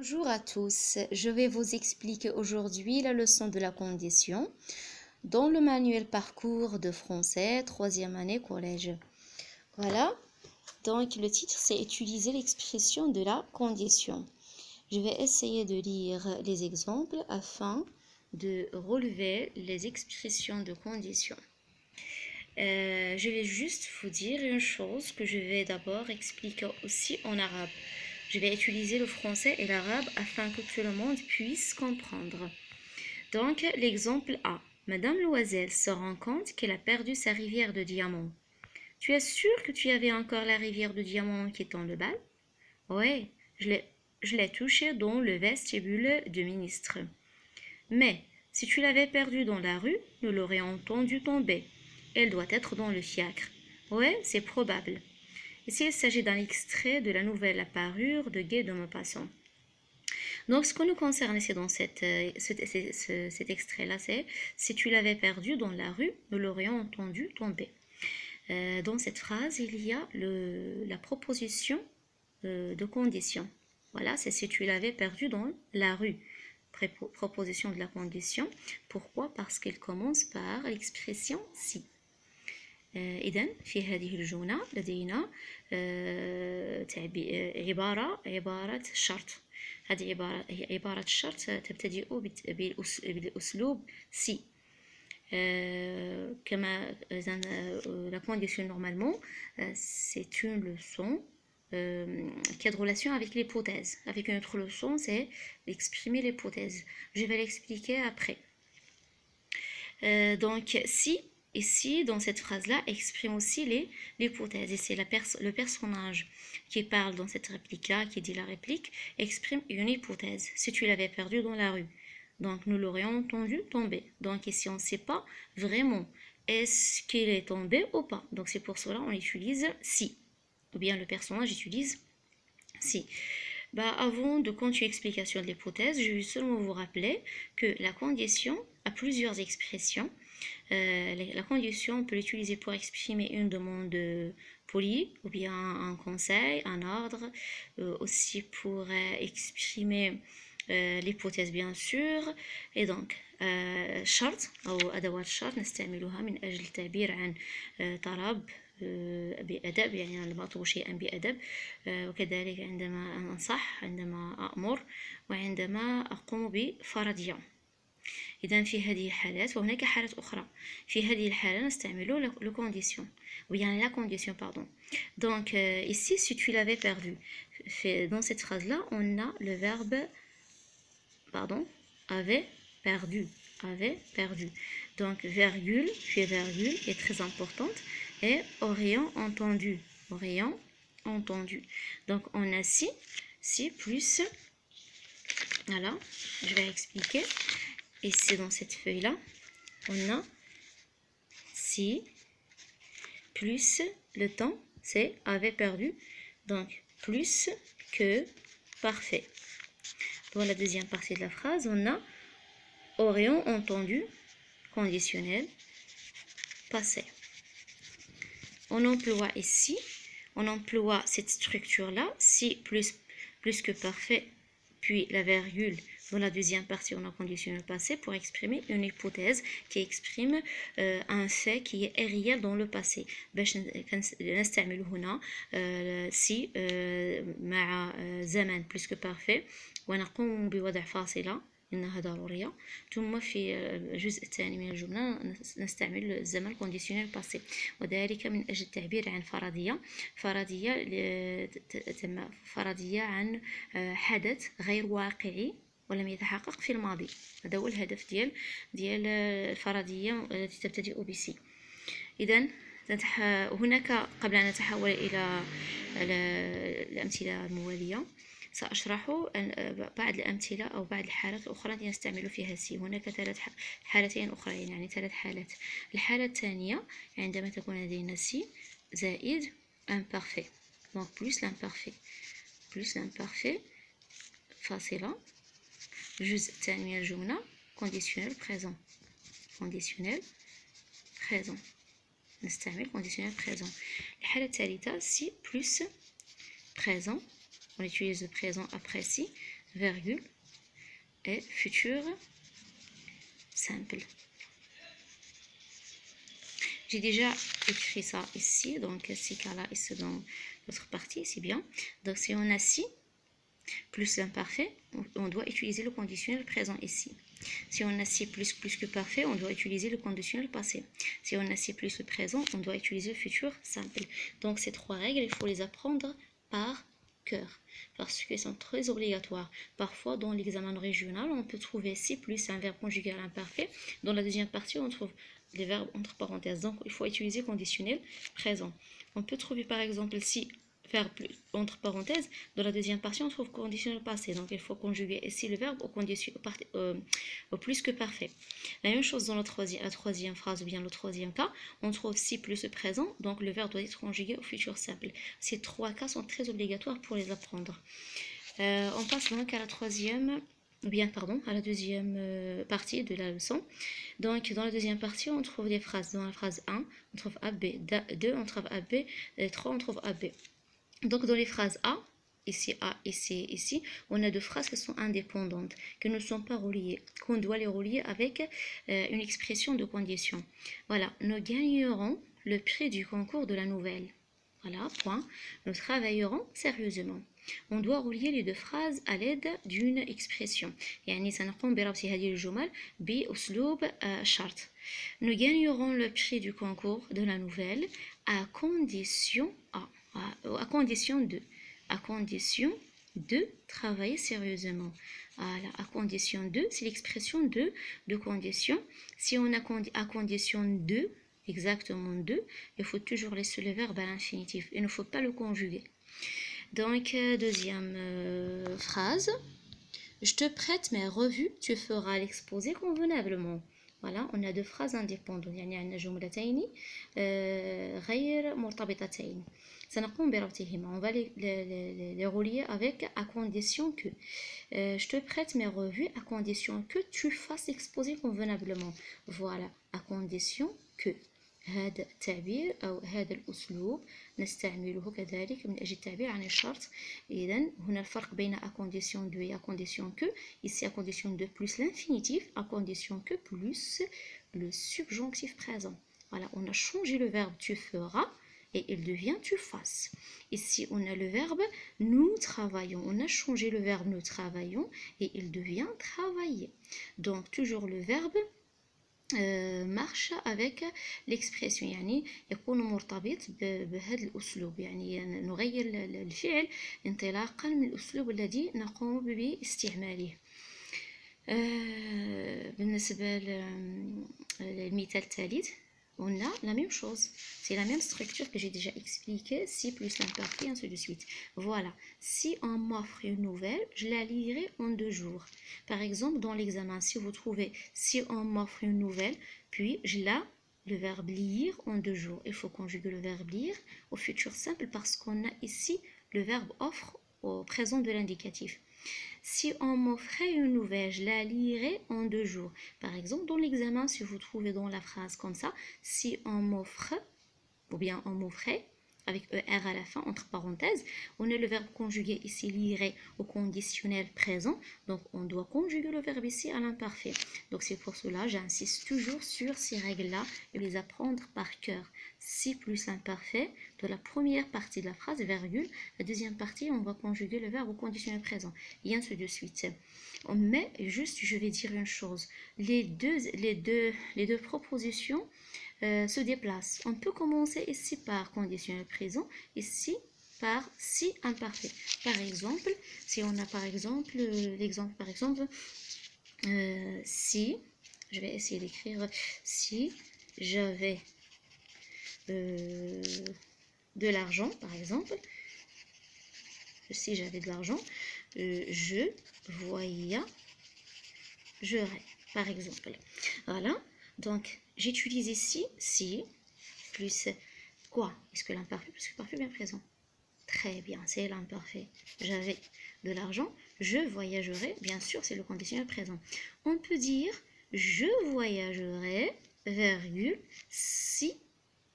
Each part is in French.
Bonjour à tous, je vais vous expliquer aujourd'hui la leçon de la condition dans le manuel parcours de français, 3e année collège. Voilà, donc le titre c'est utiliser l'expression de la condition. Je vais essayer de lire les exemples afin de relever les expressions de condition. Je vais juste vous dire une chose que je vais d'abord expliquer aussi en arabe. Je vais utiliser le français et l'arabe afin que tout le monde puisse comprendre. Donc, l'exemple A. Madame Loisel se rend compte qu'elle a perdu sa rivière de diamants. Tu es sûr que tu avais encore la rivière de diamants qui est dans le bal? Oui, je l'ai touchée dans le vestibule du ministre. Mais si tu l'avais perdue dans la rue, nous l'aurions entendue tomber. Elle doit être dans le fiacre. Oui, c'est probable. Ici, il s'agit d'un extrait de la nouvelle à parure de Guy de Maupassant. Donc, ce que nous concerne ici dans cet extrait-là, c'est si tu l'avais perdu dans la rue, nous l'aurions entendu tomber. Dans cette phrase, il y a la proposition de condition. Voilà, c'est si tu l'avais perdu dans la rue. Proposition de la condition. Pourquoi? Parce qu'elle commence par l'expression si. إذن في هذه الجملة لدينا عبارة شرط. هذه هي عبارة الشرط تبتدئ بالأسلوب سي. كما la condition normalement c'est une leçon qui a de relation avec l'hypothèse. Avec une autre leçon, c'est exprimer l'hypothèse. Je vais l'expliquer après. Donc si ici, dans cette phrase-là, exprime aussi l'hypothèse. Et c'est le personnage qui parle dans cette réplique-là, qui dit la réplique, exprime une hypothèse. Si tu l'avais perdu dans la rue, donc nous l'aurions entendu tomber. Donc ici, on ne sait pas vraiment est-ce qu'il est tombé ou pas. Donc c'est pour cela qu'on utilise si. Ou bien le personnage utilise si. Avant de continuer l'explication de l'hypothèse, je vais seulement vous rappeler que la condition a plusieurs expressions. La condition, on peut l'utiliser pour exprimer une demande polie, ou bien un conseil, un ordre, aussi pour exprimer l'hypothèse bien sûr. Et donc شرط أو أدوات شرط نستعملها من أجل التعبير عن طلب بأدب، يعني أنا بطلب شيئا بأدب، وكذلك عندما أنصح، عندما أأمر، وعندما أقوم بفرضية. إذا في هذه الحالات وهناك حالات أخرى. في هذه الحالة نستعمل le condition ou bien la condition, pardon. Donc ici, si tu l'avais perdu, dans cette phrase-là, on a le verbe avait perdu. Donc virgule, puis virgule est très importante, et aurions entendu. Donc on a si plus, voilà, je vais expliquer. Et c'est dans cette feuille-là, on a si plus le temps, c'est avait perdu, donc plus que parfait. Dans la deuxième partie de la phrase, on a aurions entendu conditionnel passé. On emploie ici, on emploie cette structure-là, si plus que parfait, puis la virgule. Dans la deuxième partie, on a conditionnel passé pour exprimer une hypothèse qui exprime un fait qui est réel dans le passé. نستعمل هنا si مع زمن plus que parfait ونقوم بوضع فاصلة إنها ضرورية. ثم في الجزء الثاني من الجملة نستعمل الزمن كونديسيونيل باسي، وذلك من أجل التعبير عن فرضية عن حدث غير واقعي ولم يتحقق في الماضي. هذا هو الهدف ديال الفرضية التي تبتدئ بسي. إذا هناك، قبل أن نتحول إلى الأمثلة الموالية، سأشرح بعض الأمثلة أو بعض الحالات الأخرى التي نستعمل فيها سي. هناك 3 حالتين أخرين، يعني 3 حالات. الحالة الثانية عندما تكون لدينا سي زائد imparfait، donc plus l'imparfait فاصلة الجزء الثاني من الجملة conditionnel présent. نستعمل conditionnel présent. الحالة الثالثة si plus présent. On utilise le présent après si, virgule et futur simple. J'ai déjà écrit ça ici, donc ces cas-là, ici dans l'autre partie, c'est bien. Donc si on a si plus l'imparfait, on doit utiliser le conditionnel présent ici. Si on a si plus que parfait, on doit utiliser le conditionnel passé. Si on a si plus le présent, on doit utiliser le futur simple. Donc ces trois règles, il faut les apprendre par cœur, parce qu'elles sont très obligatoires. Parfois, dans l'examen régional, on peut trouver si plus un verbe conjugué à l'imparfait. Dans la deuxième partie, on trouve les verbes entre parenthèses. Donc, il faut utiliser conditionnel présent. On peut trouver par exemple si verbe entre parenthèses. Dans la deuxième partie, on trouve conditionnel passé. Donc, il faut conjuguer ici le verbe au plus que parfait. La même chose dans la troisième phrase ou bien le troisième cas, on trouve si plus le présent. Donc, le verbe doit être conjugué au futur simple. Ces trois cas sont très obligatoires pour les apprendre. On passe donc à la à la deuxième partie de la leçon. Donc, dans la deuxième partie, on trouve des phrases. Dans la phrase 1, on trouve AB, 2, on trouve AB, 3, on trouve AB. Donc, dans les phrases A, ici, ici, on a deux phrases qui sont indépendantes, qui ne sont pas reliées, qu'on doit les relier avec une expression de condition. Voilà, nous gagnerons le prix du concours de la nouvelle. Voilà, point. Nous travaillerons sérieusement. On doit relier les deux phrases à l'aide d'une expression. يعني سنقوم بربط هذه الجمل بأسلوب شرط. Nous gagnerons le prix du concours de la nouvelle à condition de travailler sérieusement. Voilà, à condition de, c'est l'expression de condition. Si on a à condition de, exactement de, il faut toujours laisser le verbe à l'infinitif. Il ne faut pas le conjuguer. Donc, deuxième phrase. Je te prête mes revues, tu feras l'exposé convenablement. Voilà, on a deux phrases indépendantes. يعني عندنا جملتين غير مرتبطتين. سنقوم بربطهما. On va les relier avec à condition que. Je te prête mes revues à condition que tu fasses l'exposé convenablement. Voilà, à condition que. هذا التعبير أو هذا الأسلوب نستعمله كذلك من أجل التعبير عن الشرط. إذن هنا الفرق بين à condition de et à condition que. Ici à condition de plus l'infinitif, à condition que plus le subjonctif présent. Voilà, on a changé le verbe tu feras et il devient tu fasses. Ici on a le verbe nous travaillons. On a changé le verbe nous travaillons et il devient travailler. Donc toujours le verbe marche avec l'expression يعني يكون مرتبط بهذا الأسلوب يعني نغير الفعل انطلاقا من الأسلوب الذي نقوم باستعماله. بالنسبة للمثال الثالث on a la même chose, c'est la même structure que j'ai déjà expliqué, si plus l'imparfait, ainsi de suite. Voilà, si on m'offre une nouvelle, je la lirai en 2 jours. Par exemple, dans l'examen, si vous trouvez si on m'offre une nouvelle, puis le verbe lire en 2 jours. Il faut conjuguer le verbe lire au futur simple parce qu'on a ici le verbe offre au présent de l'indicatif. Si on m'offrait une nouvelle, je la lirai en 2 jours. Par exemple, dans l'examen, si vous trouvez dans la phrase comme ça, si on m'offre, ou bien on m'offrait, avec ER à la fin, entre parenthèses, on a le verbe conjugué ici, lirait au conditionnel présent. Donc, on doit conjuguer le verbe ici à l'imparfait. Donc, c'est pour cela, j'insiste toujours sur ces règles-là et les apprendre par cœur. Si plus imparfait, de la première partie de la phrase, virgule, la deuxième partie, on va conjuguer le verbe au conditionnel présent, et ainsi de suite. Mais, juste, je vais dire une chose. Les deux propositions se déplacent. On peut commencer ici par conditionnel présent, ici par si imparfait. Par exemple, si on a par exemple l'exemple par exemple si, je vais essayer d'écrire si j'avais de l'argent par exemple, si j'avais de l'argent, je voyagerais par exemple. Voilà, donc j'utilise ici si plus quoi? Est-ce que l'imparfait plus que le parfait bien présent? Très bien, c'est l'imparfait. J'avais de l'argent, je voyagerai, bien sûr, c'est le conditionnel présent. On peut dire je voyagerai, virgule, si.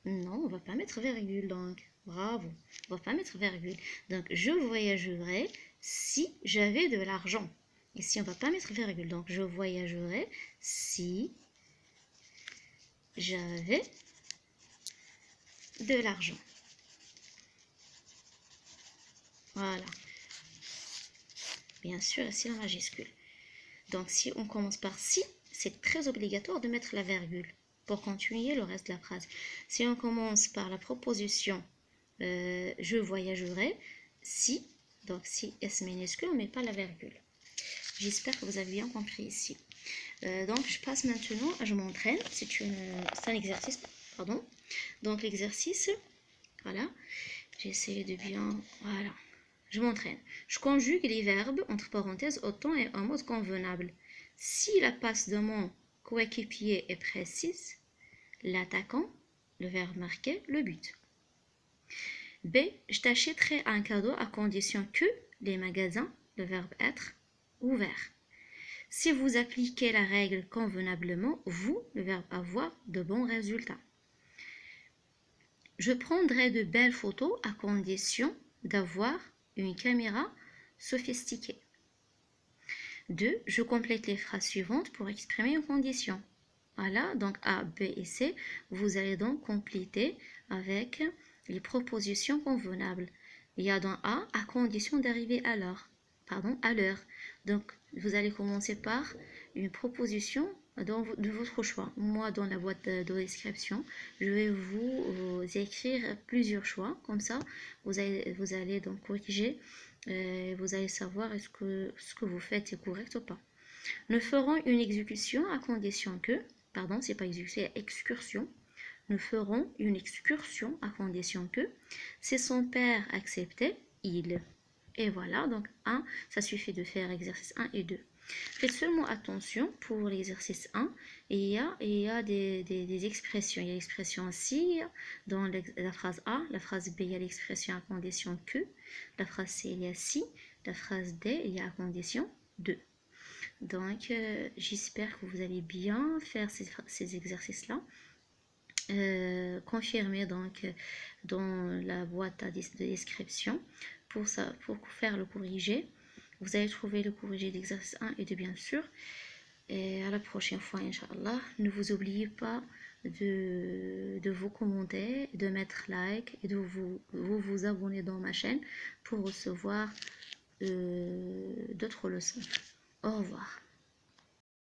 Non, on va pas mettre virgule donc. Bravo, on va pas mettre virgule. Donc je voyagerai si j'avais de l'argent. Ici, on ne va pas mettre virgule. Donc, je voyagerais si j'avais de l'argent. Voilà. Bien sûr, ici la majuscule. Donc, si on commence par si, c'est très obligatoire de mettre la virgule pour continuer le reste de la phrase. Si on commence par la proposition je voyagerai, si, donc si S minuscule, on ne met pas la virgule. J'espère que vous avez bien compris ici. Donc, je passe maintenant à je m'entraîne. C'est un exercice, pardon. Donc, l'exercice, voilà. J'essaie de bien, voilà. Je m'entraîne. Je conjugue les verbes, entre parenthèses, au temps et en mode convenable. Si la passe de mon coéquipier est précise, l'attaquant, le verbe marqué, le but. B. Je t'achèterai un cadeau à condition que les magasins, le verbe être, ouverts. Si vous appliquez la règle convenablement, vous, le verbe avoir, de bons résultats. Je prendrai de belles photos à condition d'avoir une caméra sophistiquée. 2. Je complète les phrases suivantes pour exprimer une condition. Voilà, donc A, B et C, vous allez donc compléter avec les propositions convenables. Il y a dans A, à condition d'arriver à l'heure. Donc, vous allez commencer par une proposition de votre choix. Moi, dans la boîte de description, je vais vous écrire plusieurs choix. Comme ça, vous allez donc corriger. Vous allez savoir est-ce que ce que vous faites est correct ou pas. Nous ferons une exécution à condition que, pardon, c'est pas exécution, c'est excursion. Nous ferons une excursion à condition que, si son père acceptait, il. Et voilà, donc 1, ça suffit de faire exercice 1 et 2. Faites seulement attention pour l'exercice 1, il y a des expressions. Il y a l'expression si dans la phrase A, la phrase B, il y a l'expression à condition que, la phrase C, il y a si, la phrase D, il y a à condition de. Donc, j'espère que vous allez bien faire ces exercices-là. Confirmez donc dans la boîte de description pour faire le corrigé. Vous allez trouver le corrigé d'exercice 1 et 2 bien sûr. Et à la prochaine fois, Inch'Allah. Ne vous oubliez pas de vous commenter, de mettre like et de vous abonner dans ma chaîne pour recevoir d'autres leçons. Au revoir.